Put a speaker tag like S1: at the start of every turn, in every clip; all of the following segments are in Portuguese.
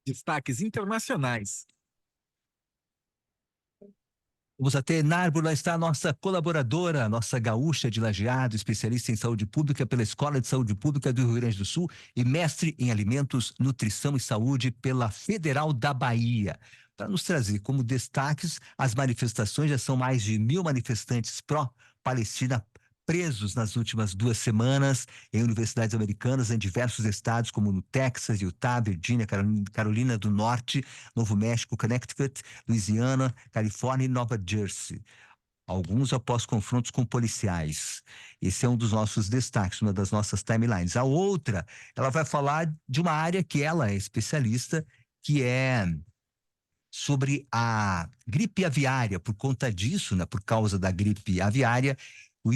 S1: Destaques internacionais.
S2: Vamos até Narbor, lá está a nossa colaboradora, a nossa gaúcha de Lajeado, especialista em saúde pública pela Escola de Saúde Pública do Rio Grande do Sul e mestre em alimentos, nutrição e saúde pela Federal da Bahia. Para nos trazer como destaques as manifestações, já são mais de 1.000 manifestantes pró-Palestina presos nas últimas 2 semanas em universidades americanas em diversos estados, como no Texas, Utah, Virgínia, Carolina do Norte, Novo México, Connecticut, Louisiana, Califórnia e Nova Jersey. Alguns após confrontos com policiais. Esse é um dos nossos destaques, uma das nossas timelines. A outra, ela vai falar de uma área que ela é especialista, que é sobre a gripe aviária. Por conta disso, né, por causa da gripe aviária, o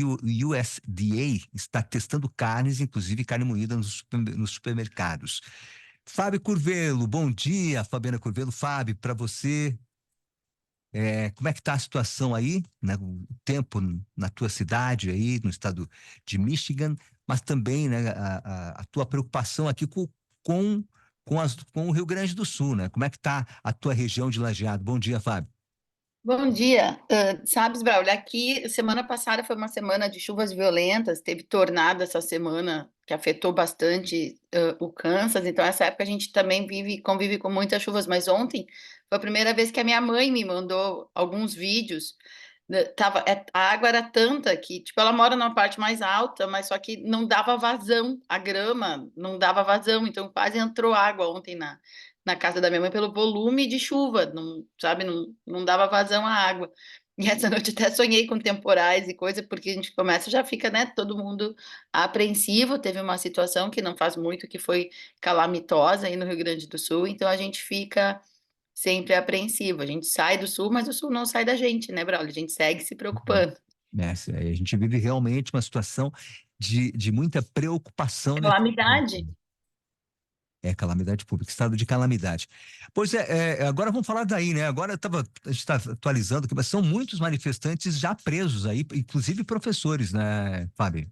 S2: USDA está testando carnes, inclusive carne moída nos supermercados. Fábio Curvelo, bom dia, Fabiana Curvelo. Fábio, para você, como é que está a situação aí, né, o tempo na tua cidade aí, no estado de Michigan, mas também, né, a tua preocupação aqui com, com o Rio Grande do Sul, né? Como é que está a tua região de Lajeado? Bom dia, Fábio.
S3: Bom dia. Sabes, Braulio, aqui semana passada foi uma semana de chuvas violentas, teve tornado essa semana que afetou bastante o Kansas, então essa época a gente também convive com muitas chuvas, mas ontem foi a primeira vez que a minha mãe me mandou alguns vídeos. A água era tanta que, tipo, ela mora numa parte mais alta, mas só que não dava vazão, a grama não dava vazão, então quase entrou água ontem na casa da minha mãe pelo volume de chuva, não, sabe, não dava vazão à água. E essa noite até sonhei com temporais e coisa, porque a gente começa, já fica, né, todo mundo apreensivo. Teve uma situação que não faz muito, que foi calamitosa aí no Rio Grande do Sul, então a gente fica sempre apreensivo. A gente sai do Sul, mas o Sul não sai da gente, né, Braulio? A gente segue se preocupando.
S2: A gente vive realmente uma situação de muita preocupação nesse momento.
S3: Calamidade.
S2: É calamidade pública, estado de calamidade. Pois agora vamos falar daí, né? Agora a gente está atualizando aqui, mas são muitos manifestantes já presos aí, inclusive professores, né, Fábio?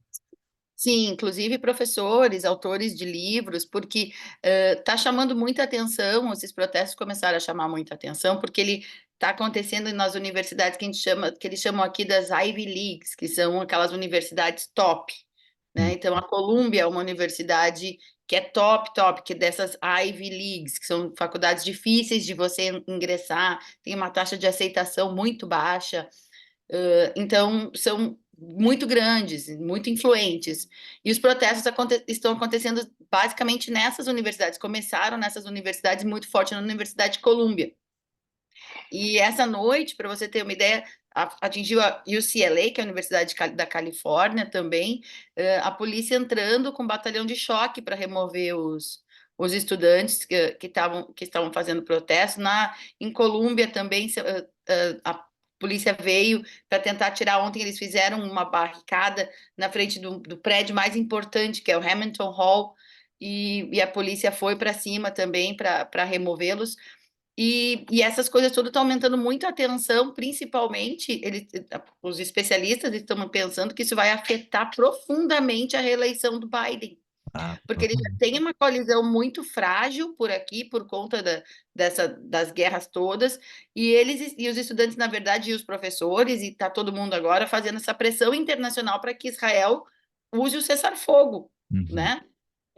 S3: Sim, inclusive professores, autores de livros, porque está chamando muita atenção, esses protestos começaram a chamar muita atenção, porque ele está acontecendo nas universidades que a gente chama, que eles chamam aqui das Ivy Leagues, que são aquelas universidades top, né?
S2: Hum.
S3: Então, a Columbia é uma universidade que é top, que é dessas Ivy Leagues, que são faculdades difíceis de você ingressar, tem uma taxa de aceitação muito baixa. Então, são muito grandes, muito influentes. E os protestos estão acontecendo basicamente nessas universidades. Começaram nessas universidades, muito forte na Universidade de Colômbia. E essa noite, para você ter uma ideia, atingiu a UCLA, que é a Universidade da Califórnia também, a polícia entrando com um batalhão de choque para remover os estudantes que estavam fazendo protesto. Em Colômbia também, a polícia veio para tentar tirar. Ontem eles fizeram uma barricada na frente do prédio mais importante, que é o Hamilton Hall, e a polícia foi para cima também para removê-los. E essas coisas todas estão aumentando muito a tensão, principalmente os especialistas estão pensando que isso vai afetar profundamente a reeleição do Biden,
S2: Ah,
S3: porque ele já tem uma coalizão muito frágil por aqui, por conta das guerras todas, e os estudantes, na verdade, e os professores, e está todo mundo agora fazendo essa pressão internacional para que Israel use o cessar-fogo,
S2: uhum.
S3: né?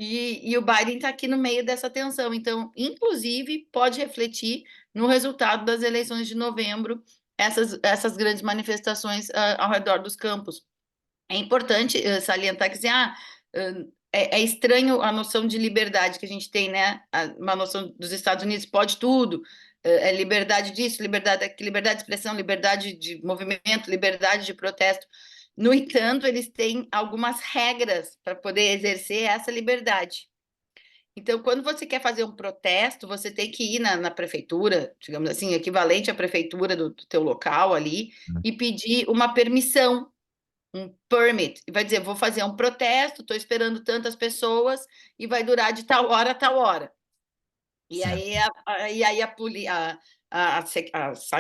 S3: E o Biden está aqui no meio dessa tensão, então, inclusive, pode refletir no resultado das eleições de novembro, essas grandes manifestações ao redor dos campos. É importante salientar que assim, é estranho a noção de liberdade que a gente tem, né? Uma noção dos Estados Unidos, pode tudo, é liberdade disso, liberdade daquilo, liberdade de expressão, liberdade de movimento, liberdade de protesto. No entanto, eles têm algumas regras para poder exercer essa liberdade. Então, quando você quer fazer um protesto, você tem que ir na prefeitura, digamos assim, equivalente à prefeitura do teu local ali, e pedir uma permissão, um permit, e vai dizer, vou fazer um protesto, estou esperando tantas pessoas e vai durar de tal hora a tal hora. E aí
S2: Certo.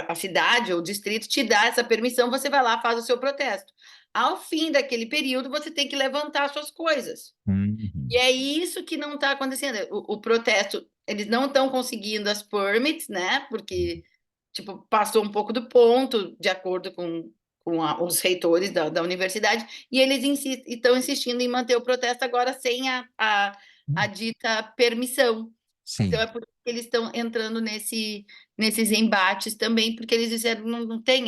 S3: a cidade ou o distrito te dá essa permissão, você vai lá, faz o seu protesto. Ao fim daquele período, você tem que levantar suas coisas.
S2: Uhum.
S3: E é isso que não está acontecendo. O protesto, eles não estão conseguindo as permits, né? Porque, tipo, passou um pouco do ponto, de acordo com os reitores da universidade, e eles estão insistindo em manter o protesto agora sem a dita permissão. Então,
S2: Sim.
S3: é por isso que eles estão entrando nesses embates também, porque eles disseram não tem,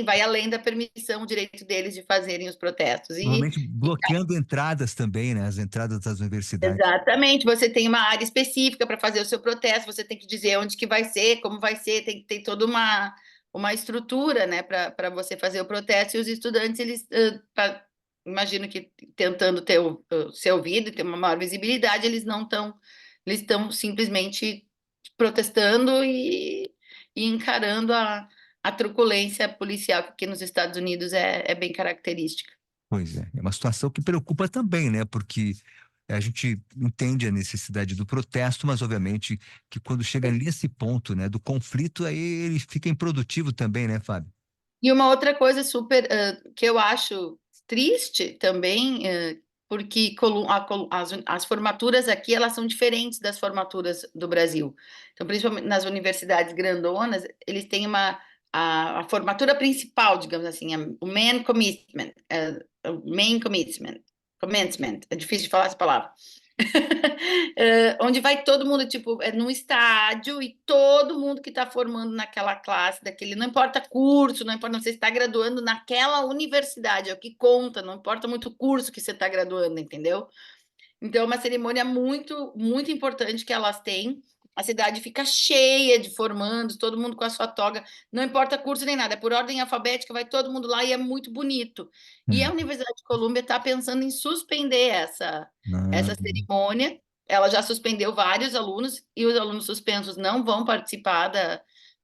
S3: vai além da permissão, o direito deles de fazerem os protestos.
S2: Provavelmente bloqueando entradas também, né? As entradas das universidades.
S3: Exatamente, você tem uma área específica para fazer o seu protesto, você tem que dizer onde que vai ser, como vai ser, tem que ter toda uma estrutura, né, para você fazer o protesto, e os estudantes, eles, imagino que tentando ser ouvido, ter uma maior visibilidade, eles estão simplesmente protestando e encarando a truculência policial, que aqui nos Estados Unidos é bem característica.
S2: Pois é uma situação que preocupa também, né? Porque a gente entende a necessidade do protesto, mas obviamente que quando chega nesse ponto, né, do conflito, aí ele fica improdutivo também, né, Fábio?
S3: E uma outra coisa super que eu acho triste também, porque as formaturas aqui elas são diferentes das formaturas do Brasil. Então, principalmente nas universidades grandonas, eles têm a formatura principal, digamos assim, o main commitment, commencement, é difícil de falar essa palavra. Onde vai todo mundo, tipo, num estádio e todo mundo que está formando naquela classe, não importa curso, não importa, você está graduando naquela universidade, é o que conta, não importa muito o curso que você está graduando, entendeu? Então, é uma cerimônia muito, muito importante que elas têm. A cidade fica cheia de formandos, todo mundo com a sua toga, não importa curso nem nada, é por ordem alfabética, vai todo mundo lá e é muito bonito. E a
S2: Hum.
S3: Universidade de Colômbia está pensando em suspender
S2: Ah,
S3: essa cerimônia. Ela já suspendeu vários alunos e os alunos suspensos não vão participar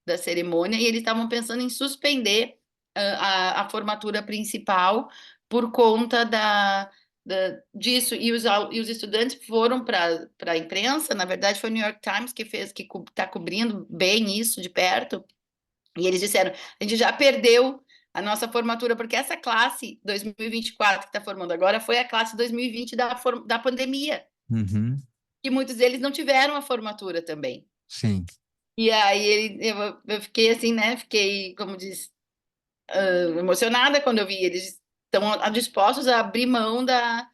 S3: da cerimônia, e eles estavam pensando em suspender a formatura principal por conta disso, e os estudantes foram para a imprensa. Na verdade, foi o New York Times que está cobrindo bem isso de perto, e eles disseram: a gente já perdeu a nossa formatura, porque essa classe 2024 que está formando agora foi a classe 2020 da pandemia,
S2: uhum,
S3: e muitos deles não tiveram a formatura também.
S2: sim,
S3: E aí eu fiquei assim, né? Fiquei, como diz, emocionada quando eu vi eles estão dispostos a abrir mão
S2: a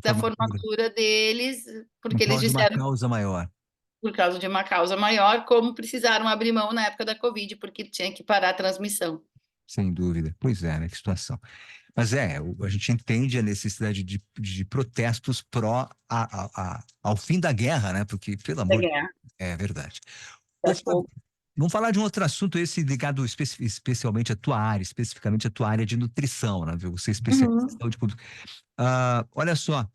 S3: da
S2: formatura,
S3: formatura deles,
S2: em
S3: porque eles
S2: prol de uma
S3: disseram
S2: causa maior,
S3: por causa de uma causa maior, como precisaram abrir mão na época da Covid, porque tinha que parar a transmissão.
S2: sem dúvida. Pois é, né? Que situação. Mas a gente entende a necessidade de protestos ao fim da guerra, né? Porque, pelo
S3: Da
S2: amor de
S3: guerra.
S2: é verdade. Ô,
S3: Da
S2: Fábio,
S3: fogo.
S2: vamos falar de um outro assunto, esse ligado especialmente à tua área, especificamente à tua área de nutrição, né? Viu? Você é especialista em
S3: Uhum.
S2: saúde pública. Olha só,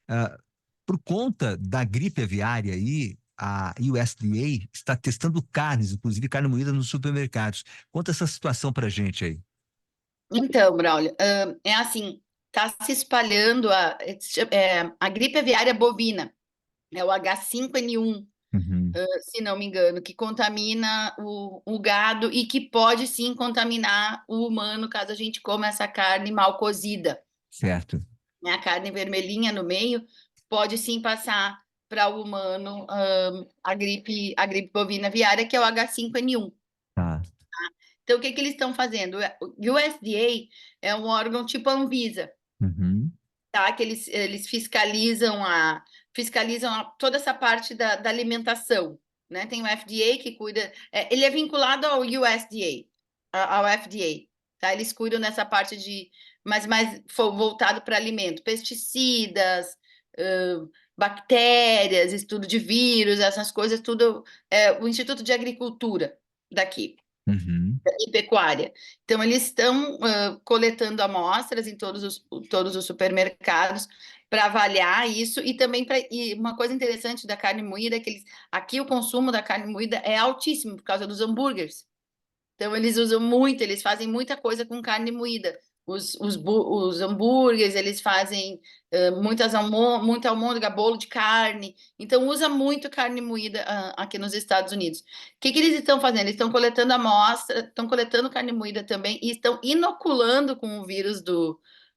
S2: ah, por conta da gripe aviária aí, a USDA está testando carnes, inclusive carne moída nos supermercados. Conta essa situação pra gente aí.
S3: Então, Braulio, é assim, está se espalhando a gripe aviária bovina, é o H5N1,
S2: Uhum,
S3: se não me engano, que contamina o gado e que pode sim contaminar o humano caso a gente coma essa carne mal cozida,
S2: certo.
S3: né? A carne vermelhinha no meio pode sim passar para o humano, a gripe bovina aviária, que é o H5N1.
S2: Tá.
S3: Então, o que que eles estão fazendo? O USDA é um órgão tipo a Anvisa,
S2: Uhum,
S3: tá? Que eles fiscalizam toda essa parte da alimentação, né? Tem o FDA que cuida, ele é vinculado ao USDA, ao FDA, tá? Eles cuidam nessa parte mas mais voltado para alimento, pesticidas, bactérias, estudo de vírus, essas coisas, tudo, o Instituto de Agricultura daqui
S2: uhum.
S3: e pecuária. Então, eles estão coletando amostras em todos os supermercados para avaliar isso, e também e uma coisa interessante da carne moída é que aqui o consumo da carne moída é altíssimo por causa dos hambúrgueres. Então, eles usam muito, eles fazem muita coisa com carne moída. os hambúrgueres, eles fazem muita almôndega, bolo de carne. Então, usa muito carne moída aqui nos Estados Unidos. O que eles estão fazendo? Eles estão coletando amostra, estão coletando carne moída também e estão inoculando com o vírus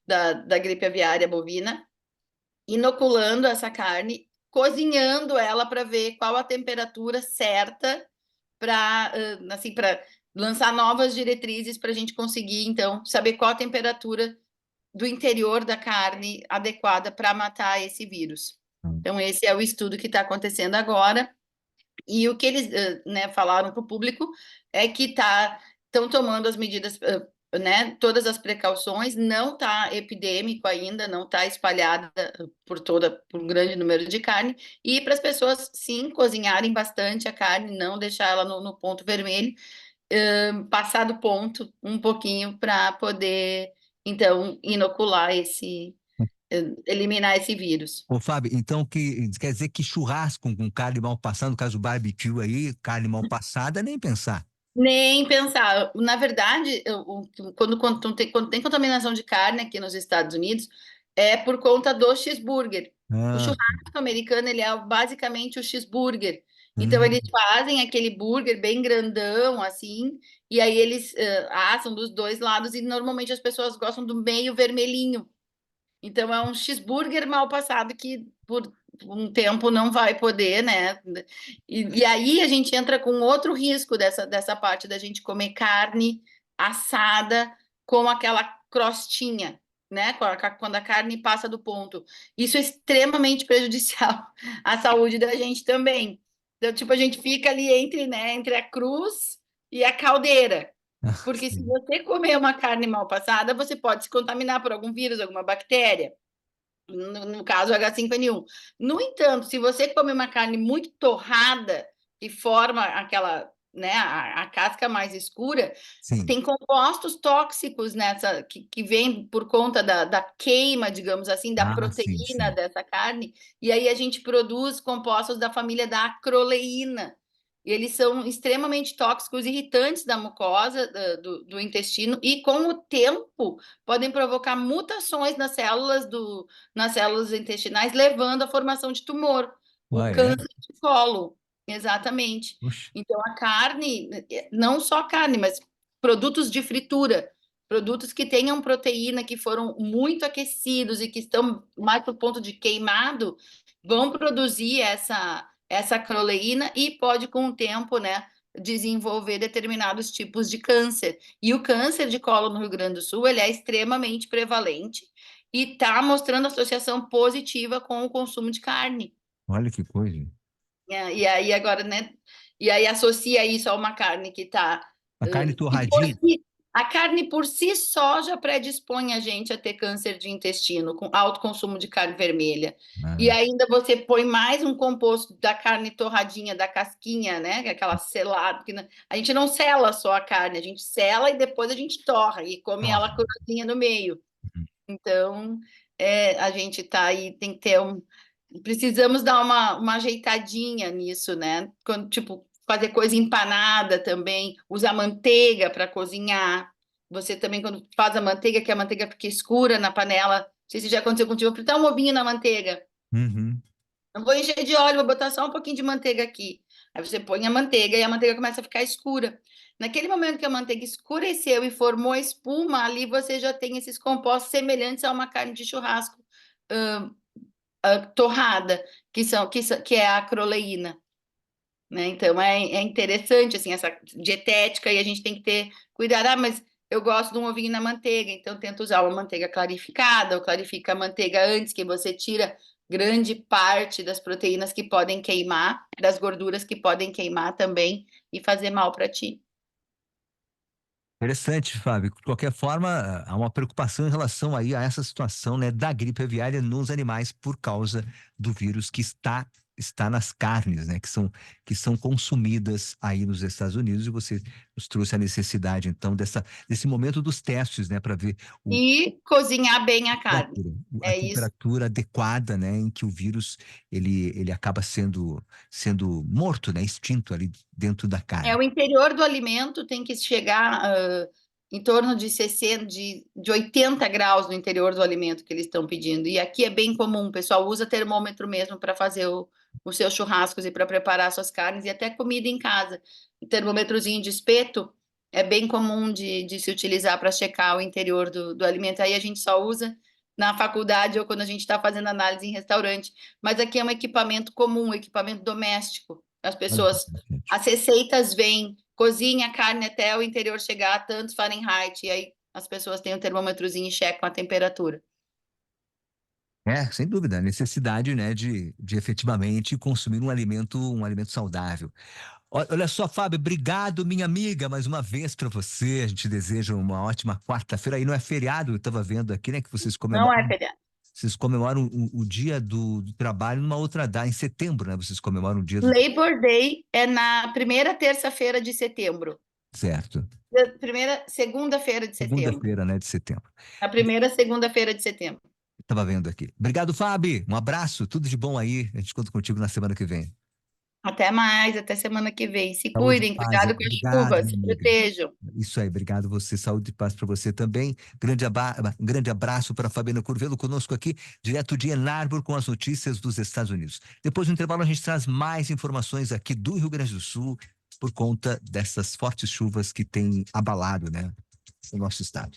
S3: da gripe aviária bovina, inoculando essa carne, cozinhando ela para ver qual a temperatura certa para assim, para lançar novas diretrizes para a gente conseguir, então, saber qual a temperatura do interior da carne adequada para matar esse vírus. Então, esse é o estudo que está acontecendo agora. E o que eles né, falaram para o público é que estão tomando as medidas, né, todas as precauções, não está epidêmico ainda, não está espalhada por um grande número de carne, e para as pessoas, sim, cozinharem bastante a carne, não deixar ela no ponto vermelho, passar do ponto um pouquinho para poder, então, inocular eliminar esse vírus.
S2: Ô, Fábio, então quer dizer que churrasco com carne mal passada, no caso do barbecue aí, carne mal passada, nem pensar.
S3: Nem pensar. Na verdade, quando tem contaminação de carne aqui nos Estados Unidos, é por conta do cheeseburger. O
S2: Ah,
S3: churrasco americano, ele é basicamente o cheeseburger. Então, eles
S2: hum,
S3: fazem aquele burger bem grandão, assim, e aí eles assam dos dois lados, e normalmente as pessoas gostam do meio vermelhinho. Então, é um cheeseburger mal passado que por um tempo não vai poder, né? E aí a gente entra com outro risco dessa parte da gente comer carne assada com aquela crostinha, né? Quando a carne passa do ponto. Isso é extremamente prejudicial à saúde da gente também. Então, tipo, a gente fica ali entre, né, entre a cruz e a caldeira. Porque se
S2: sim.
S3: você comer uma carne mal passada, você pode se contaminar por algum vírus, alguma bactéria. No caso, H5N1. No entanto, se você come uma carne muito torrada, que forma aquela, né, a casca mais escura,
S2: Sim.
S3: tem compostos tóxicos nessa, que vem por conta da queima, digamos assim, da
S2: Ah, sim,
S3: proteína
S2: sim.
S3: dessa carne, e aí a gente produz compostos da família da acroleína. E eles são extremamente tóxicos, irritantes da mucosa do intestino, e com o tempo podem provocar mutações nas células intestinais, levando à formação de tumor, o
S2: Ah, é?
S3: câncer de colo. Exatamente.
S2: Puxa.
S3: Então, a carne, não só carne, mas produtos de fritura, produtos que tenham proteína, que foram muito aquecidos e que estão mais para o ponto de queimado, vão produzir essa acroleína e pode, com o tempo, né, desenvolver determinados tipos de câncer. E o câncer de colo no Rio Grande do Sul, ele é extremamente prevalente e está mostrando associação positiva com o consumo de carne.
S2: Olha que coisa.
S3: E aí agora, né? E aí associa isso a uma carne que está.
S2: A carne
S3: Que por
S2: torradinha.
S3: si, a carne por si só já predispõe a gente a ter câncer de intestino, com alto consumo de carne vermelha. E
S2: Ah,
S3: ainda você põe mais um composto da carne torradinha, da casquinha, né? Que é aquela selada. A gente não sela só a carne, a gente sela e depois a gente torra e come ela
S2: torra.
S3: cruzinha no meio.
S2: Uhum.
S3: Então, a gente tá aí, tem que ter precisamos dar uma ajeitadinha nisso, né? Quando, tipo, fazer coisa empanada também, usar manteiga para cozinhar. Você também, quando faz a manteiga, que a manteiga fica escura na panela, não sei se já aconteceu contigo, vou fritar um ovinho na manteiga.
S2: Uhum.
S3: Não vou encher de óleo, vou botar só um pouquinho de manteiga aqui. Aí você põe a manteiga e a manteiga começa a ficar escura. Naquele momento que a manteiga escureceu e formou espuma, ali você já tem esses compostos semelhantes a uma carne de churrasco torrada, que é a acroleína, né? Então é interessante assim essa dietética e a gente tem que ter cuidado. Ah, mas eu gosto de um ovinho na manteiga, então tenta usar uma manteiga clarificada, ou clarifica a manteiga antes, que você tira grande parte das proteínas que podem queimar, das gorduras que podem queimar também e fazer mal para ti.
S2: Interessante, Fábio. De qualquer forma, há uma preocupação em relação aí a essa situação, né, da gripe aviária nos animais por causa do vírus que está nas carnes, né, que são consumidas aí nos Estados Unidos. E você nos trouxe a necessidade, então, desse momento dos testes, né, para ver
S3: E cozinhar bem a carne.
S2: a
S3: É isso.
S2: temperatura adequada, né, em que o vírus ele acaba sendo morto, né, extinto ali dentro da
S3: É,
S2: carne.
S3: o interior do alimento tem que chegar em torno de 60, de 80 graus no interior do alimento que eles estão pedindo. E aqui é bem comum, o pessoal usa termômetro mesmo para fazer os seus churrascos e para preparar suas carnes e até comida em casa. O termômetrozinho de espeto é bem comum de se utilizar para checar o interior do alimento. Aí a gente só usa na faculdade ou quando a gente está fazendo análise em restaurante. Mas aqui é um equipamento comum, um equipamento doméstico. As pessoas, as receitas vêm, cozinha a carne até o interior chegar a tantos Fahrenheit, e aí as pessoas têm um termômetrozinho e checam a temperatura.
S2: Sem dúvida, a necessidade, né, de efetivamente consumir um alimento saudável. Olha só, Fábio, obrigado, minha amiga, mais uma vez para você. A gente deseja uma ótima quarta-feira. Aí não é feriado, eu estava vendo aqui, né, que
S3: Não é feriado.
S2: vocês comemoram o dia do trabalho numa outra data, em setembro, né? Vocês comemoram o dia do...
S3: Labor Day é na primeira terça-feira de setembro.
S2: Certo.
S3: Segunda-feira de setembro.
S2: Segunda-feira, né, de setembro.
S3: A primeira segunda-feira de setembro.
S2: Estava vendo aqui. Obrigado, Fábio. Um abraço, tudo de bom aí. A gente conta contigo na semana que vem.
S3: Até mais, até semana que vem. Se
S2: Saúde e
S3: cuidem,
S2: paz.
S3: cuidado com as
S2: Obrigado,
S3: chuvas,
S2: minha
S3: se
S2: amiga.
S3: protejam.
S2: Isso aí, obrigado você. Saúde e paz para você também. Um grande abraço para Fabiana Curvelo conosco aqui, direto de Ann Arbor, com as notícias dos Estados Unidos. Depois do intervalo, a gente traz mais informações aqui do Rio Grande do Sul, por conta dessas fortes chuvas que têm abalado, né, o nosso estado.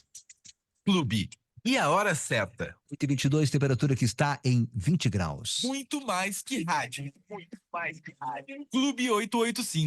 S1: Clube. E a hora certa?
S2: 8h22, temperatura que está em 20 graus.
S1: Muito mais que rádio. Muito mais que rádio. Clube 885.